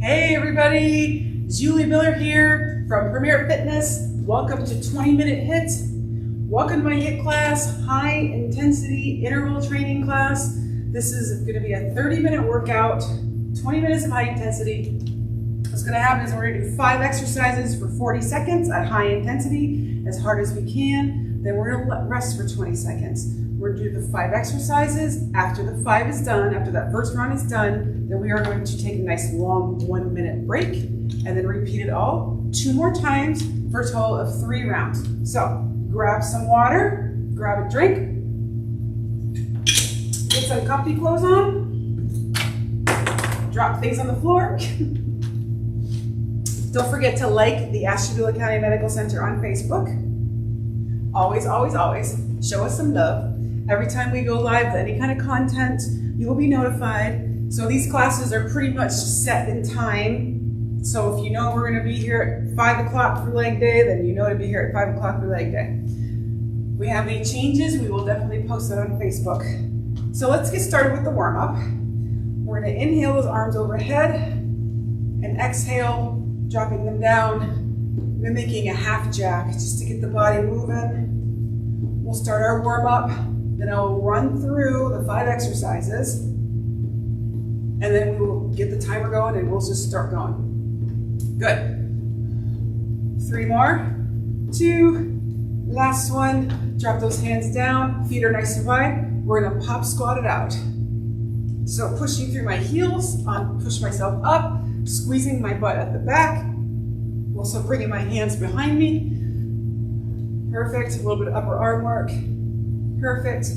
Hey everybody, Julie Miller here from Premier Fitness. Welcome to 20-minute HIIT. Welcome to my HIIT class, high intensity interval training class. This is going to be a 30-minute workout, 20 minutes of high intensity. What's going to happen is we're going to do 5 exercises for 40 seconds at high intensity, as hard as we can. Then we're going to rest for 20 seconds. We're going to do the 5 exercises. After the 5 is done, after that first round is done, then we are going to take a nice long 1-minute break and then repeat it all 2 more times for a total of 3 rounds. So grab some water, grab a drink, get some comfy clothes on, drop things on the floor. Don't forget to like the Ashtabula County Medical Center on Facebook. Always, always, always show us some love. Every time we go live with any kind of content, you will be notified. So these classes are pretty much set in time. So if you know we're going to be here at 5 o'clock for leg day, then you know to be here at 5 o'clock for leg day. If we have any changes, we will definitely post it on Facebook. So let's get started with the warm-up. We're going to inhale those arms overhead and exhale, dropping them down, mimicking a half jack just to get the body moving. We'll start our warm-up, then I'll run through the 5 exercises, and then we will get the timer going and we'll just start going. Good. 3 more, 2, last one. Drop those hands down, feet are nice and wide. We're gonna pop squat it out. So pushing through my heels, push myself up, squeezing my butt at the back. Also bringing my hands behind me. Perfect, a little bit of upper arm work. Perfect.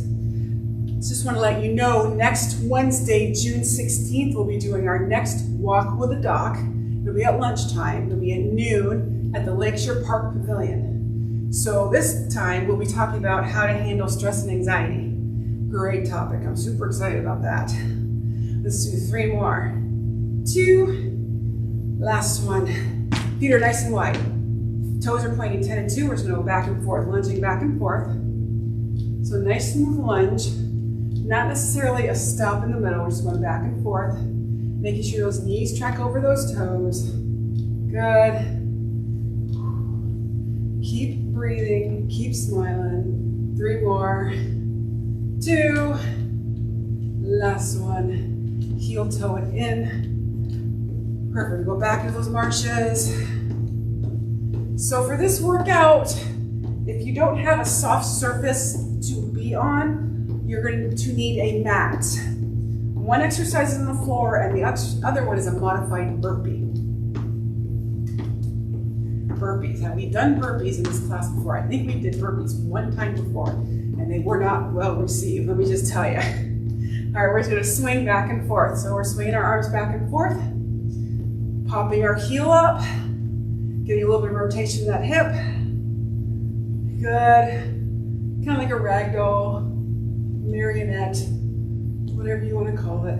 Just want to let you know, next Wednesday, June 16th, we'll be doing our next walk with a doc. It'll be at lunchtime, it'll be at noon at the Lakeshore Park Pavilion. So this time, we'll be talking about how to handle stress and anxiety. Great topic, I'm super excited about that. Let's do 3 more. 2, last one. Feet are nice and wide. Toes are pointing 10 and 2. We're just going to go back and forth, lunging back and forth. So nice smooth lunge. Not necessarily a stop in the middle. We're just going back and forth. Making sure those knees track over those toes. Good. Keep breathing. Keep smiling. 3 more. 2. Last one. Heel toe it in. Perfect, go back into those marches. So for this workout, if you don't have a soft surface to be on, you're going to need a mat. One exercise is on the floor and the other one is a modified burpee. Burpees, have we done burpees in this class before? I think we did burpees one time before and they were not well received, let me just tell you. All right, we're just going to swing back and forth. So we're swinging our arms back and forth. Popping our heel up, getting a little bit of rotation in that hip. Good. Kind of like a ragdoll, marionette, whatever you want to call it.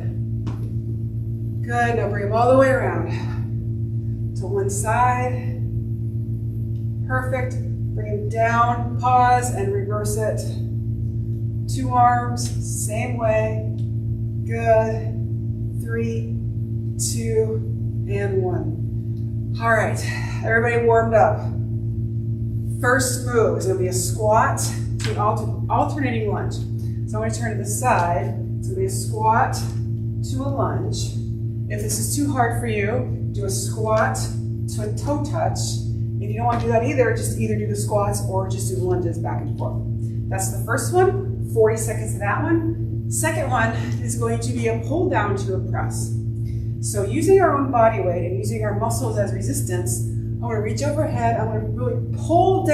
Good. Now bring them all the way around to one side. Perfect. Bring them down, pause, and reverse it. 2 arms, same way. Good. 3, 2, and 1. All right, everybody warmed up. First move is going to be a squat to an alternating lunge. So I'm going to turn to the side. It's going to be a squat to a lunge. If this is too hard for you, do a squat to a toe touch. If you don't want to do that either, just either do the squats or just do the lunges back and forth. That's the first one, 40 seconds of that one. Second one is going to be a pull down to a press. So using our own body weight and using our muscles as resistance, I'm going to reach overhead, I'm going to really pull it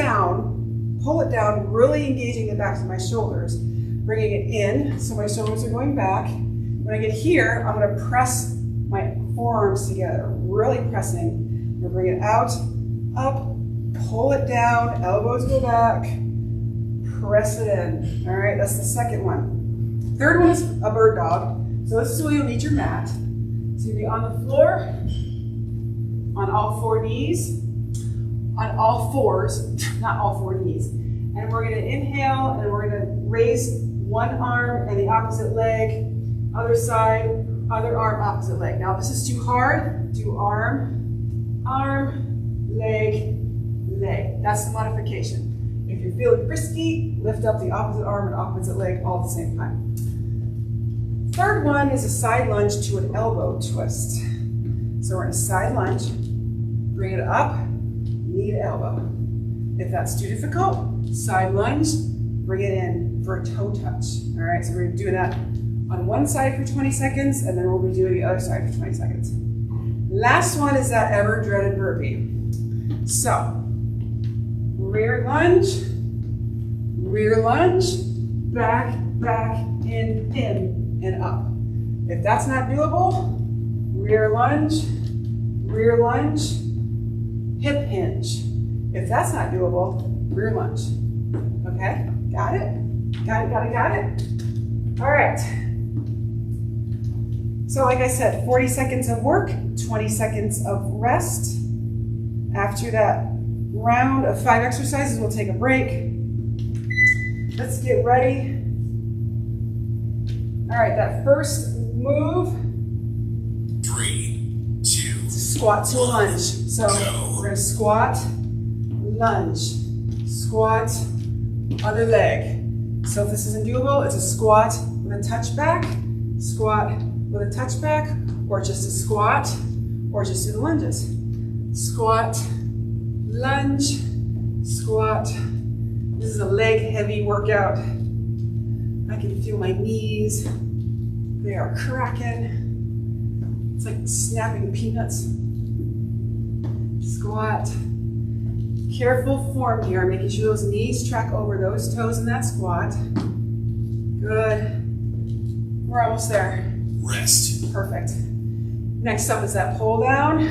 down, really engaging the backs of my shoulders, bringing it in, so my shoulders are going back. When I get here, I'm going to press my forearms together, really pressing. I'm going to bring it out, up, pull it down, elbows go back, press it in. All right, that's the second one. Third one is a bird dog. So this is where you'll need your mat. So you'll be on the floor, on all 4 knees, on all 4s, not all 4 knees. And we're going to inhale and we're going to raise one arm and the opposite leg, other side, Other arm, opposite leg. Now, if this is too hard, do arm, arm, leg, leg. That's the modification. If you're feeling frisky, lift up the opposite arm and opposite leg all at the same time. Third one is a side lunge to an elbow twist. So we're in a side lunge, bring it up, knee to elbow. If that's too difficult, side lunge, bring it in for a toe touch. All right, so we're doing that on one side for 20 seconds, and then we'll be doing the other side for 20 seconds. Last one is that ever dreaded burpee. So, rear lunge, back, in, and up. If that's not doable, rear lunge, hip hinge. If that's not doable, rear lunge. Okay, got it? Got it? All right. So like I said, 40 seconds of work, 20 seconds of rest. After that round of 5 exercises, we'll take a break. Let's get ready. All right, that first move. 3, 2, squat to a lunge. So we're gonna squat, lunge, squat, other leg. So if this isn't doable, it's a squat with a touch back, squat with a touch back, or just a squat, or just do the lunges. Squat, lunge, squat. This is a leg heavy workout. I can feel my knees. They are cracking. It's like snapping peanuts. Squat. Careful form here, making sure those knees track over those toes in that squat. Good. We're almost there. Rest. Perfect. Next up is that pull down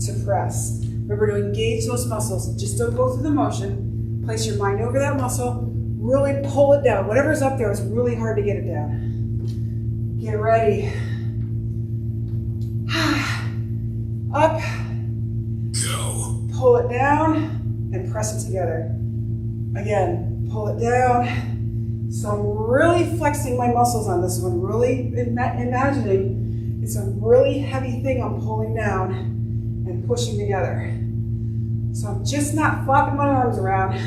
to press. Remember to engage those muscles. Just don't go through the motion. Place your mind over that muscle. Really pull it down. Whatever's up there is really hard to get it down. Get ready. Up. Go. Pull it down and press it together. Again, pull it down. So I'm really flexing my muscles on this one, really imagining it's a really heavy thing I'm pulling down and pushing together. So I'm just not flopping my arms around.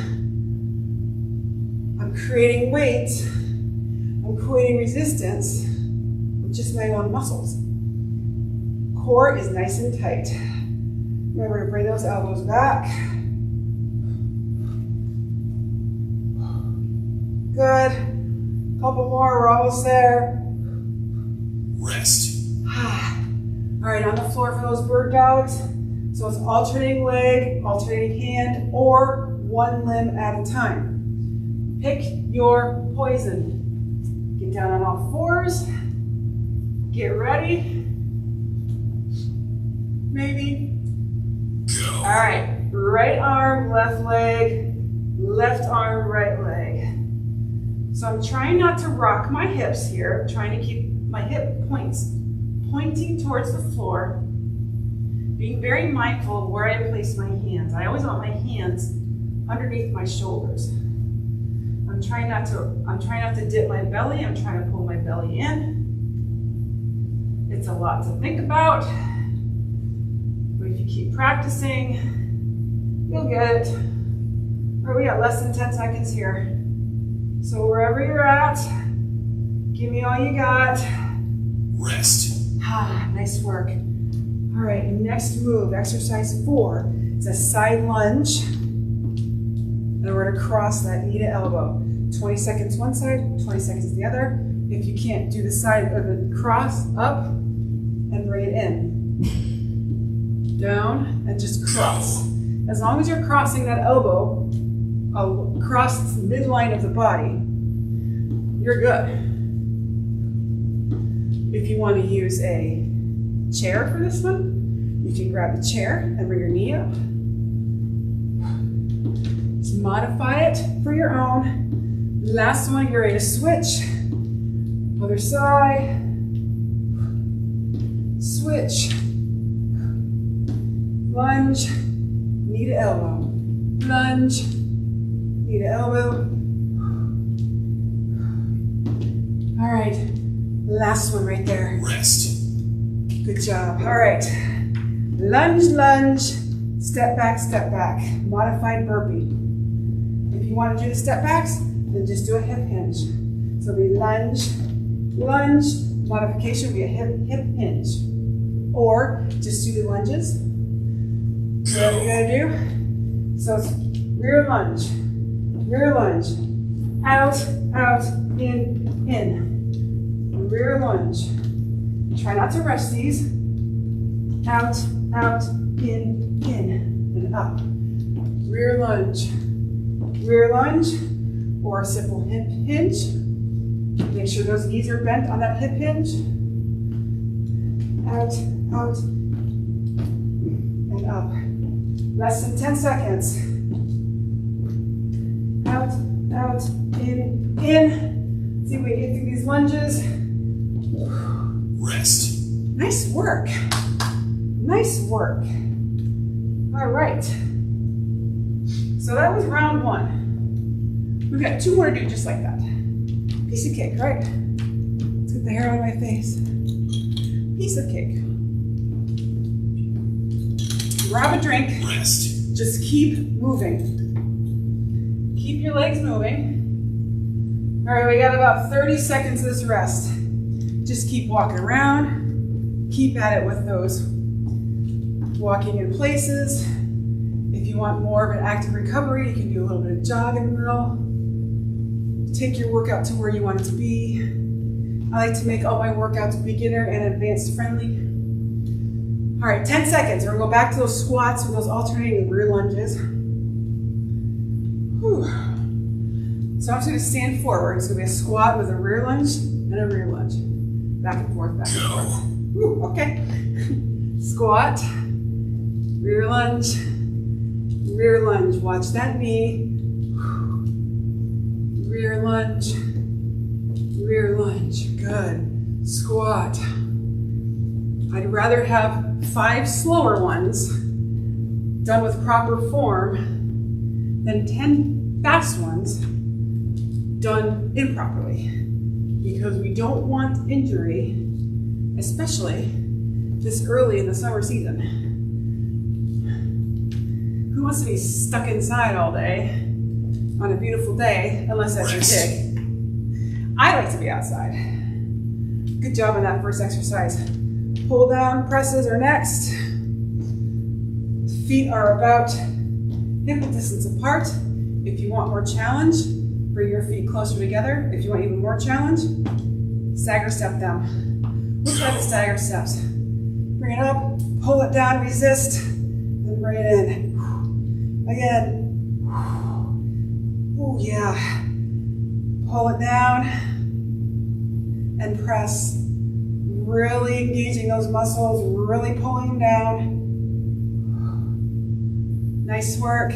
I'm creating weight. I'm creating resistance with just my own muscles. Core is nice and tight. Remember to bring those elbows back. Good. Couple more, we're almost there. Rest. All right, on the floor for those bird dogs. So it's alternating leg, alternating hand, or one limb at a time. Pick your poison. Get down on all fours. Get ready. Maybe. Go. All right, right arm, left leg, left arm, right leg. So I'm trying not to rock my hips here. I'm trying to keep my hip points pointing towards the floor. Being very mindful of where I place my hands. I always want my hands underneath my shoulders. I'm trying not to dip my belly. I'm trying to pull my belly in. It's a lot to think about. But if you keep practicing, you'll get it. All right, we got less than 10 seconds here. So wherever you're at, give me all you got. Rest. Nice work. All right, next move, exercise 4. It's a side lunge. And we're gonna cross that knee to elbow. 20 seconds one side, 20 seconds the other. If you can't do the side of the cross, up and bring it in. Down and just cross. As long as you're crossing that elbow across the midline of the body, you're good. If you want to use a chair for this one, you can grab the chair and bring your knee up. Just modify it for your own. Last one, you're ready to switch. Other side. Switch. Lunge. Knee to elbow. Lunge. Knee to elbow. All right. Last one right there. Rest. Good job. All right. Lunge, lunge, step back, modified burpee. If you want to do the step backs, then just do a hip hinge. So it'll be lunge, lunge, modification will be a hip hinge. Or just do the lunges. Whatever you're gonna do. So it's rear lunge, out, in, rear lunge. Try not to rush these. Out, in, and up. Rear lunge, or a simple hip hinge. Make sure those knees are bent on that hip hinge. Out, and up. Less than 10 seconds. Out, in. See if we can get through these lunges. Rest. Nice work. Nice work. All right. So that was round one. We've got 2 more to do just like that. Piece of cake, right? Let's get the hair out of my face. Piece of cake. Grab a drink. Rest. Just keep moving. Keep your legs moving. All right, we got about 30 seconds of this rest. Just keep walking around. Keep at it with those walking in places. If you want more of an active recovery, you can do a little bit of jog in the middle. Take your workout to where you want it to be. I like to make all my workouts beginner and advanced friendly. All right, 10 seconds. We're gonna go back to those squats with those alternating rear lunges. Whew. So I'm just gonna stand forward. It's gonna be a squat with a rear lunge and a rear lunge. Back and forth, back and forth. Whew, okay. Squat, rear lunge, rear lunge. Watch that knee. Rear lunge, rear lunge. Good. Squat. I'd rather have 5 slower ones done with proper form than 10 fast ones done improperly, because we don't want injury, especially this early in the summer season. Who wants to be stuck inside all day on a beautiful day, unless that's your gig? I like to be outside. Good job on that first exercise. Pull down presses are next. Feet are about hip distance apart. If you want more challenge, bring your feet closer together. If you want even more challenge, stagger step them. We'll try the stagger steps. Bring it up, pull it down, resist, then bring it in. Again. Oh yeah. Pull it down and press. Really engaging those muscles, really pulling them down. Nice work.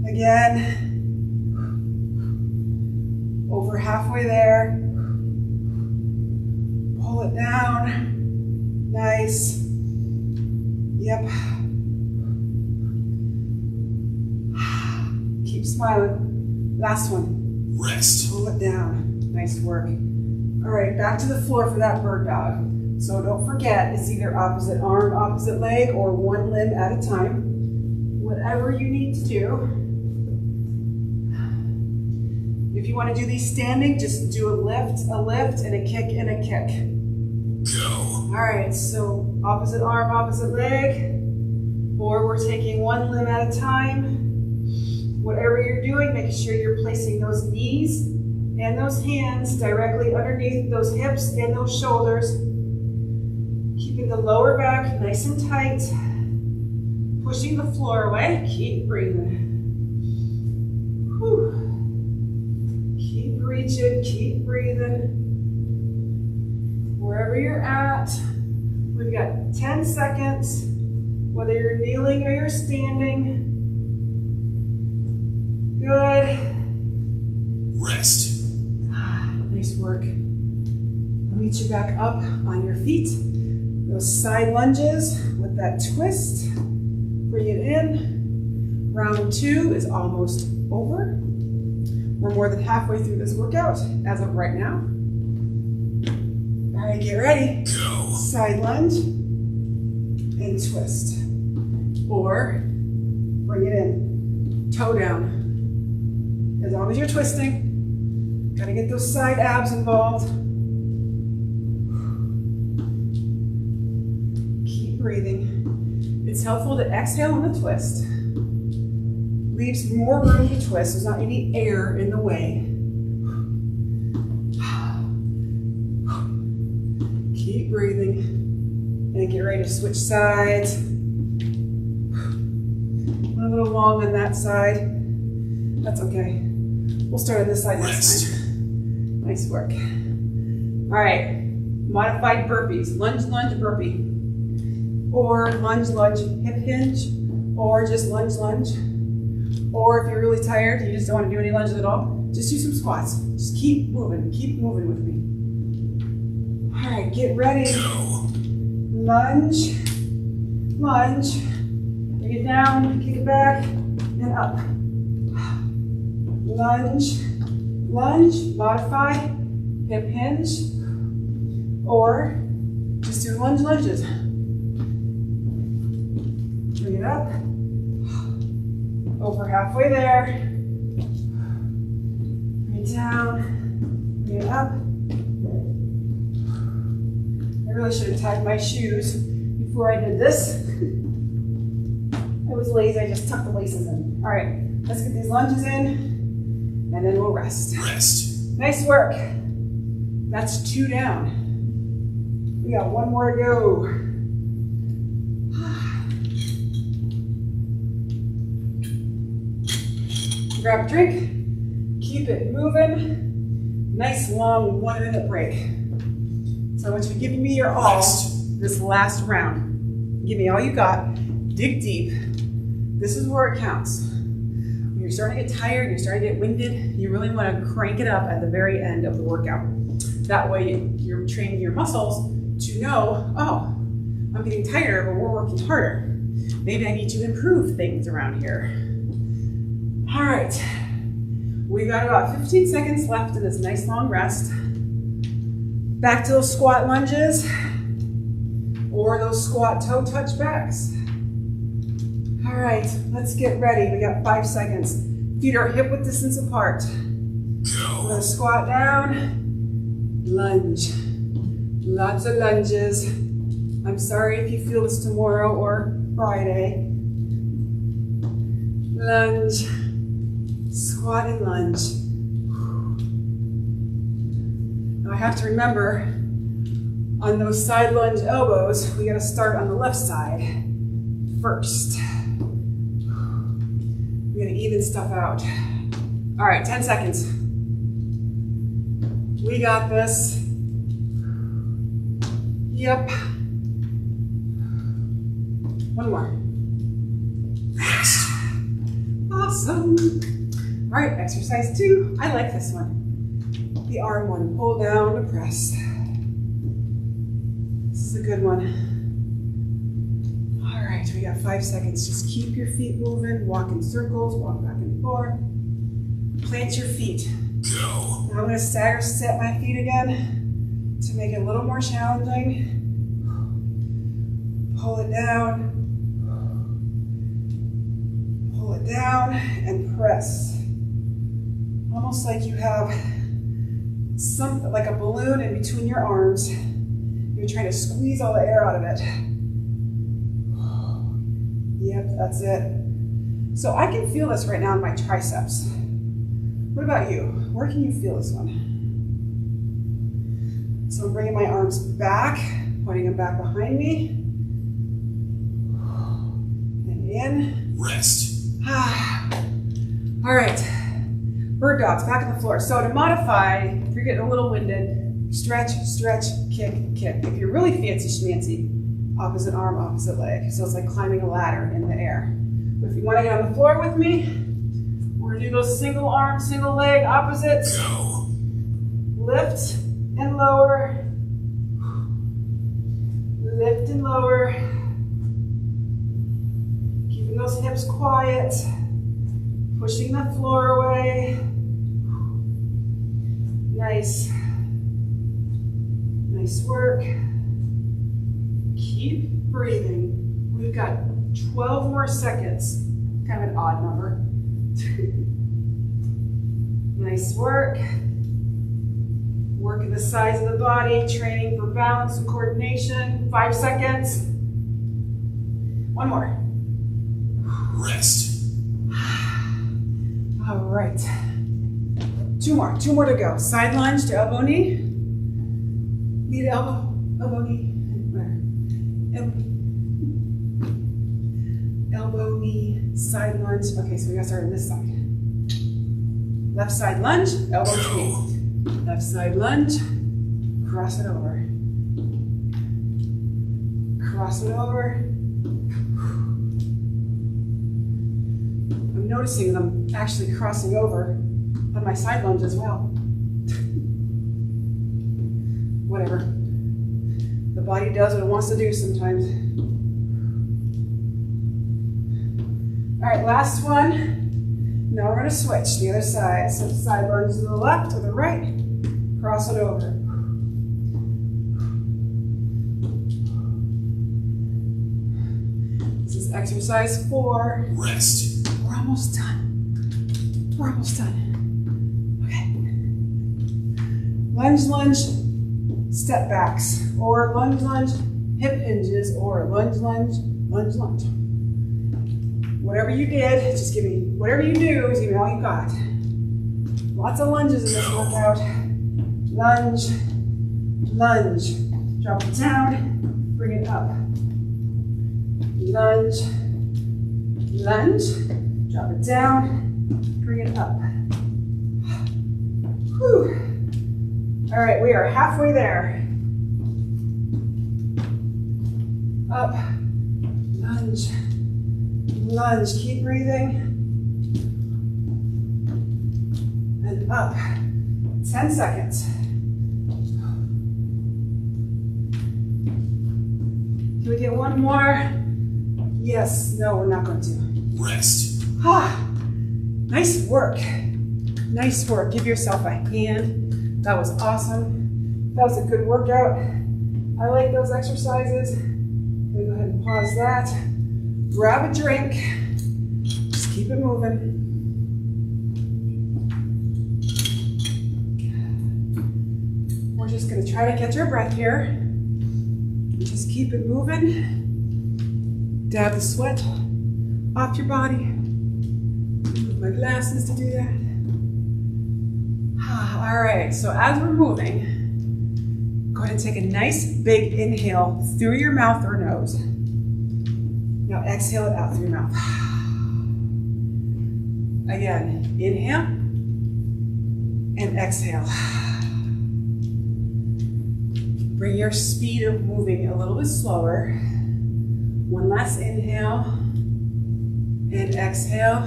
Again. Over halfway there. Pull it down. Nice. Yep. Keep smiling. Last one. Rest. Pull it down. Nice work. All right, back to the floor for that bird dog. So don't forget, it's either opposite arm, opposite leg, or one limb at a time. Whatever you need to do. If you want to do these standing, just do a lift, and a kick, and a kick. Go. All right, so opposite arm, opposite leg, or we're taking one limb at a time. Whatever you're doing, make sure you're placing those knees and those hands directly underneath those hips and those shoulders. Keeping the lower back nice and tight. Pushing the floor away. Keep breathing. Whew. Keep reaching, keep breathing. Wherever you're at, we've got 10 seconds, whether you're kneeling or you're standing. Good. Rest. Nice work. Meet you back up on your feet. Those side lunges with that twist. Bring it in. Round 2 is almost over. We're more than halfway through this workout as of right now. All right, get ready. Go. Side lunge and twist. Or bring it in, toe down. As long as you're twisting, gotta get those side abs involved. Keep breathing. It's helpful to exhale on the twist. Leaves more room to twist. There's not any air in the way. Keep breathing and get ready to switch sides. Went a little long on that side. That's okay. We'll start on this side next time. Nice work. All right, modified burpees. Lunge, lunge, burpee. Or lunge, lunge, hip hinge. Or just lunge, lunge. Or if you're really tired, you just don't want to do any lunges at all, just do some squats. Just keep moving with me. All right, get ready. Go. Lunge, lunge, bring it down, kick it back, and up. Lunge, lunge, modify, hip hinge, or just do lunge lunges. Bring it up, over halfway there. Bring it down, bring it up. I really should have tied my shoes before I did this. I was lazy, I just tucked the laces in. All right, let's get these lunges in, and then we'll rest. Rest. Nice work. That's 2 down. We got 1 more to go. Grab a drink, keep it moving. Nice long 1-minute break. So I want you to give me your all this last round. Give me all you got. Dig deep. This is where it counts. When you're starting to get tired, you're starting to get winded, you really want to crank it up at the very end of the workout. That way you're training your muscles to know, oh, I'm getting tired, but we're working harder. Maybe I need to improve things around here. All right, we've got about 15 seconds left in this nice long rest. Back to those squat lunges or those squat toe touch backs. All right, let's get ready. We got 5 seconds. Feet are hip width distance apart. Go. We're gonna squat down, lunge. Lots of lunges. I'm sorry if you feel this tomorrow or Friday. Lunge, squat and lunge. Now I have to remember, on those side lunge elbows, we gotta start on the left side first. We're gonna even stuff out. All right, 10 seconds. We got this. Yep. 1 more. Rest. Awesome. All right, exercise 2. I like this one. The arm one, pull down to press. This is a good one. All right, we got 5 seconds. Just keep your feet moving, walk in circles, walk back and forth. Plant your feet. Go. Now I'm gonna stagger step my feet again to make it a little more challenging. Pull it down. Pull it down and press. Almost like you have something like a balloon in between your arms. You're trying to squeeze all the air out of it. Yep, that's it. So I can feel this right now in my triceps. What about you? Where can you feel this one? So I'm bringing my arms back, pointing them back behind me. And in. Rest. All right, bird dogs, back on the floor. So to modify, if you're getting a little winded, stretch, stretch, kick, kick. If you're really fancy schmancy, opposite arm, opposite leg. So it's like climbing a ladder in the air. But if you want to get on the floor with me, we're gonna do those single arm, single leg, opposites. Go. Lift and lower. Lift and lower. Keeping those hips quiet. Pushing the floor away. Nice. Nice Nice work. Keep breathing. We've got 12 more seconds. Kind of an odd number. Nice work. Working the sides of the body, training for balance and coordination. 5 seconds. One more. Rest. All right. Two more to go. Side lunge to elbow knee. Knee to elbow, elbow knee. Elbow knee, side lunge. Okay, so we gotta start on this side. Left side lunge, elbow to knee. Left side lunge, cross it over. Cross it over. I'm noticing that I'm actually crossing over on my side lunge as well. Whatever. The body does what it wants to do sometimes. All right, last one. Now we're gonna switch the other side. So side lunge to the left or the right. Cross it over. This is exercise 4. Rest. We're almost done. We're almost done. Okay. Lunge, lunge, step backs, or lunge, lunge, hip hinges, or lunge, lunge, lunge, lunge. Whatever you did, just give me, whatever you do, just give me all you got. Lots of lunges in this workout. Lunge, lunge, drop it down, bring it up. Lunge, lunge, drop it down, bring it up. Whew. All right, we are halfway there. Up, lunge, lunge, keep breathing. And up, 10 seconds. Can we get one more? Yes, no, we're not going to. Rest. Ah, nice work. Nice work. Give yourself a hand. That was awesome. That was a good workout. I like those exercises. I'm gonna go ahead and pause that. Grab a drink. Just keep it moving. We're just gonna try to catch our breath here. Just keep it moving. Dab the sweat off your body. Move my glasses to do that. All right, so as we're moving, go ahead and take a nice big inhale through your mouth or nose. Now exhale it out through your mouth. Again, inhale and exhale. Bring your speed of moving a little bit slower. One last inhale and exhale.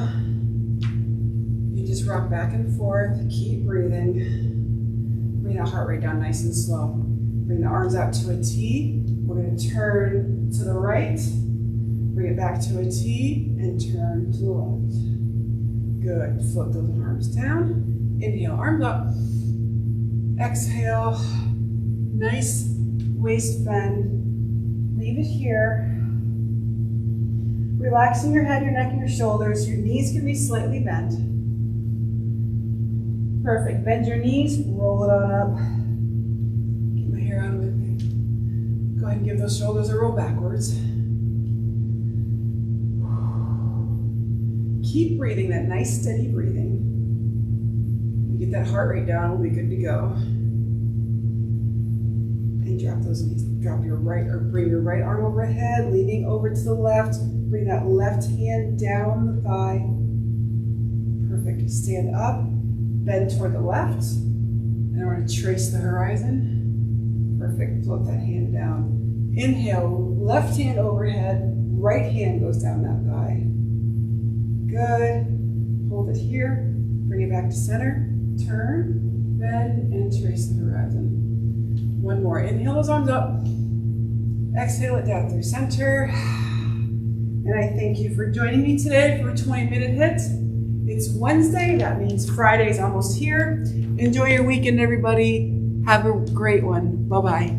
You just rock back and forth. Keep breathing. Bring that heart rate down nice and slow. Bring the arms out to a T. We're going to turn to the right. Bring it back to a T and turn to the left. Good. Float those arms down. Inhale, arms up. Exhale. Nice waist bend. Leave it here. Relaxing your head, your neck, and your shoulders. Your knees can be slightly bent. Perfect. Bend your knees, roll it on up. Get my hair on with me. Go ahead and give those shoulders a roll backwards. Keep breathing, that nice steady breathing. When you get that heart rate down, we'll be good to go. And drop those knees. Drop your right, or bring your right arm overhead, leaning over to the left. Bring that left hand down the thigh. Perfect. Stand up, bend toward the left. And we're going to trace the horizon. Perfect. Float that hand down. Inhale, left hand overhead, right hand goes down that thigh. Good. Hold it here. Bring it back to center. Turn, bend, and trace the horizon. One more. Inhale those arms up. Exhale it down through center. And I thank you for joining me today for a 20-minute HIIT. It's Wednesday. That means Friday's almost here. Enjoy your weekend, everybody. Have a great one. Bye-bye.